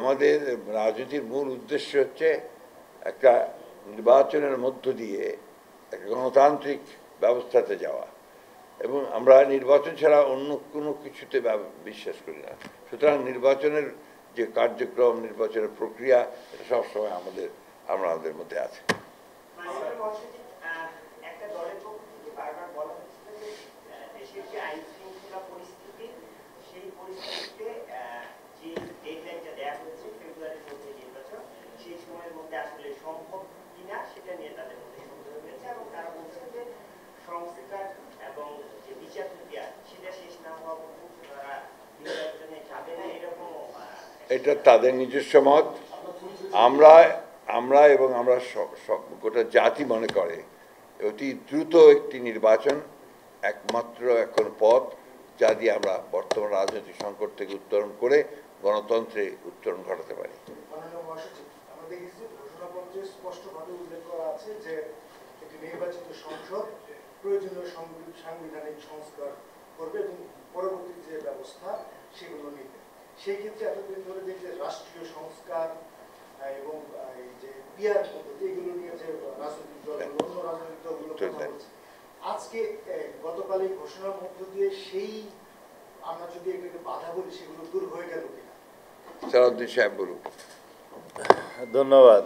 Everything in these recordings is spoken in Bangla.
আমাদের রাজনীতির মূল উদ্দেশ্য হচ্ছে একটা নির্বাচনের মধ্য দিয়ে একটা গণতান্ত্রিক ব্যবস্থাতে যাওয়া, এবং আমরা নির্বাচন ছাড়া অন্য কোনো কিছুতে বিশ্বাস করি না। সুতরাং নির্বাচনের যে কার্যক্রম, নির্বাচনের প্রক্রিয়া, এটা সবসময় আমাদের মধ্যে আছে। এটা তাদের নিজস্ব মত। আমরা এবং আমরা গোটা জাতি মনে করে অতি দ্রুত একটি নির্বাচন একমাত্র এখন পথ, যা দিয়ে আমরা বর্তমান রাজনৈতিক সংকট থেকে উত্তরণ করে গণতন্ত্রে উত্তরণ ঘটাতে পারি। স্পষ্টভাবে উল্লেখ করা আছে যে একটি নির্বাচিত সংসদ প্রয়োজনীয় সাংবিধানিক সংস্কার করবে এবং পরবর্তী যে ব্যবস্থা সেগুলো নিবে। সেই ক্ষেত্রে এতদিন ধরে দেখলে রাষ্ট্রীয় সংস্কার এবং এই যে পিয়ার পদ্ধতি, এগুলো নিয়ে যে রাজনৈতিক দলগুলো, অন্য রাজনৈতিক দলগুলো কথা বলছে, আজকে গতকাল এই ঘোষণার মধ্য দিয়ে সেই আমরা যদি এটাকে বাধা বলি, সেগুলো দূর হয়ে গেল কিনা? সালাউদ্দিন সাহেব বলুন। ধন্যবাদ।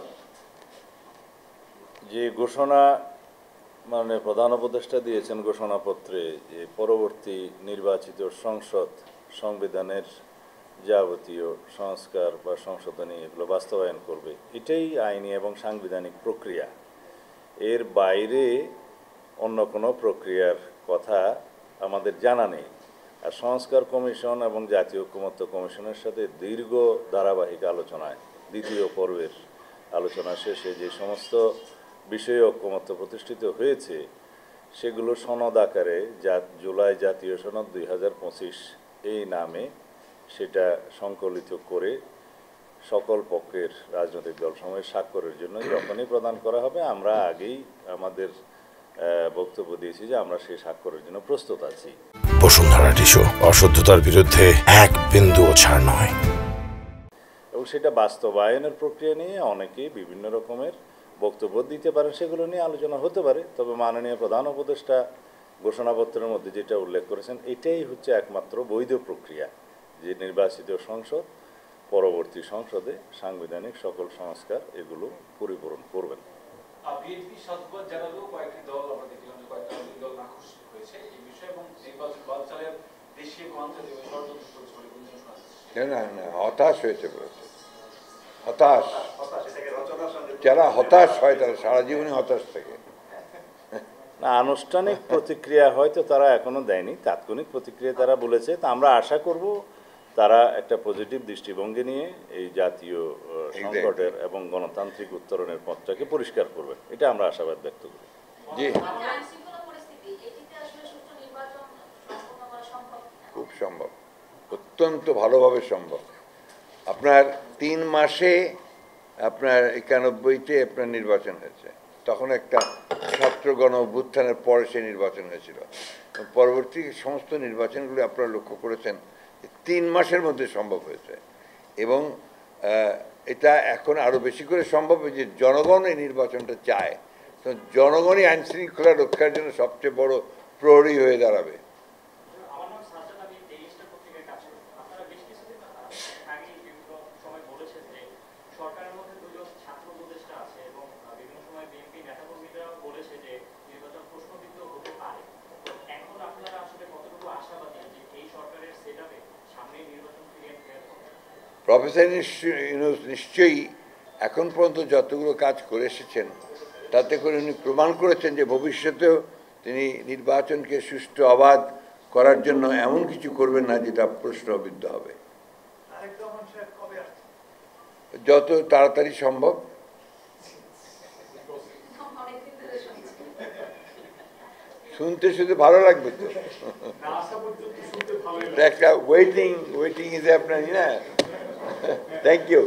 যে ঘোষণা মাননীয় প্রধান উপদেষ্টা দিয়েছেন ঘোষণাপত্রে, যে পরবর্তী নির্বাচিত সংসদ সংবিধানের যাবতীয় সংস্কার বা সংশোধনী এগুলো বাস্তবায়ন করবে, এটাই আইনি এবং সাংবিধানিক প্রক্রিয়া। এর বাইরে অন্য কোনো প্রক্রিয়ার কথা আমাদের জানা নেই। আর সংস্কার কমিশন এবং জাতীয় ঐকমত্য কমিশনের সাথে দীর্ঘ ধারাবাহিক আলোচনায় দ্বিতীয় পর্বের আলোচনা শেষে যে সমস্ত বিষয়ে ঐকমত্য প্রতিষ্ঠিত হয়েছে, সেগুলো সনদ আকারে জুলাই জাতীয় সনদ 2025 এই নামে সেটা সংকলিত করে সকল পক্ষের রাজনৈতিক দল সমূহের স্বাক্ষরের জন্য যখনই প্রদান করা হবে, আমরা আগেই আমাদের বক্তব্য দিয়েছি যে আমরা সেই স্বাক্ষরের জন্য প্রস্তুত আছি। বসুন্ধরা টিস্যু, অশুদ্ধতার বিরুদ্ধে এক বিন্দুও ছাড় নয়। এবং সেটা বাস্তবায়নের প্রক্রিয়া নিয়ে অনেকেই বিভিন্ন রকমের বক্তব্য দিতে পারেন, সেগুলো নিয়ে আলোচনা হতে পারে। তবে মাননীয় প্রধান উপদেষ্টা ঘোষণাপত্রের মধ্যে যেটা উল্লেখ করেছেন, এটাই হচ্ছে একমাত্র বৈধ প্রক্রিয়া, যে নির্বাচিত সংসদ পরবর্তী সংসদে সাংবিধানিক সকল সংস্কার এগুলো পরিপূরণ করবেন। হতাশ হয়েছে বলেছে। যারা হতাশ হয় তারা সারা জীবনে হতাশ থাকে না। আনুষ্ঠানিক প্রতিক্রিয়া হয়তো তারা এখনো দেয়নি, তাৎক্ষণিক প্রতিক্রিয়া তারা বলেছে। তা আমরা আশা করব তারা একটা পজিটিভ দৃষ্টিভঙ্গি নিয়ে এই জাতীয় সংকটের এবং গণতান্ত্রিক উত্তরণের পথটাকে পরিষ্কার করবে, এটা আমরা আশাবাদ ব্যক্ত করি। জি, খুব সম্ভব, অত্যন্ত ভালোভাবে সম্ভব। আপনার 3 মাসে আপনার 91-তে আপনার নির্বাচন হয়েছে, তখন একটা ছাত্র গণ অভ্যুত্থানের পরে সে নির্বাচন হয়েছিল। পরবর্তী সমস্ত নির্বাচনগুলি আপনারা লক্ষ্য করেছেন 3 মাসের মধ্যে সম্ভব হয়েছে, এবং এটা এখন আরও বেশি করে সম্ভব যে জনগণ এই নির্বাচনটা চায়। তো জনগণই আইন শৃঙ্খলা রক্ষার জন্য সবচেয়ে বড় প্রহরী হয়ে দাঁড়াবে। প্রফেসর ইউনূস নিশ্চয়ই এখন পর্যন্ত যতগুলো কাজ করে এসেছেন, তাতে করে উনি প্রমাণ করেছেন যে ভবিষ্যতেও তিনি নির্বাচনকে সুষ্ঠু অবাধ করার জন্য এমন কিছু করবেন না যেটা প্রশ্নবিদ্ধ হবে। যত তাড়াতাড়ি সম্ভব। শুনতে শুনতে ভালো লাগবে তো, একটা ওয়েটিং ইজ আপনার, না? Thank you.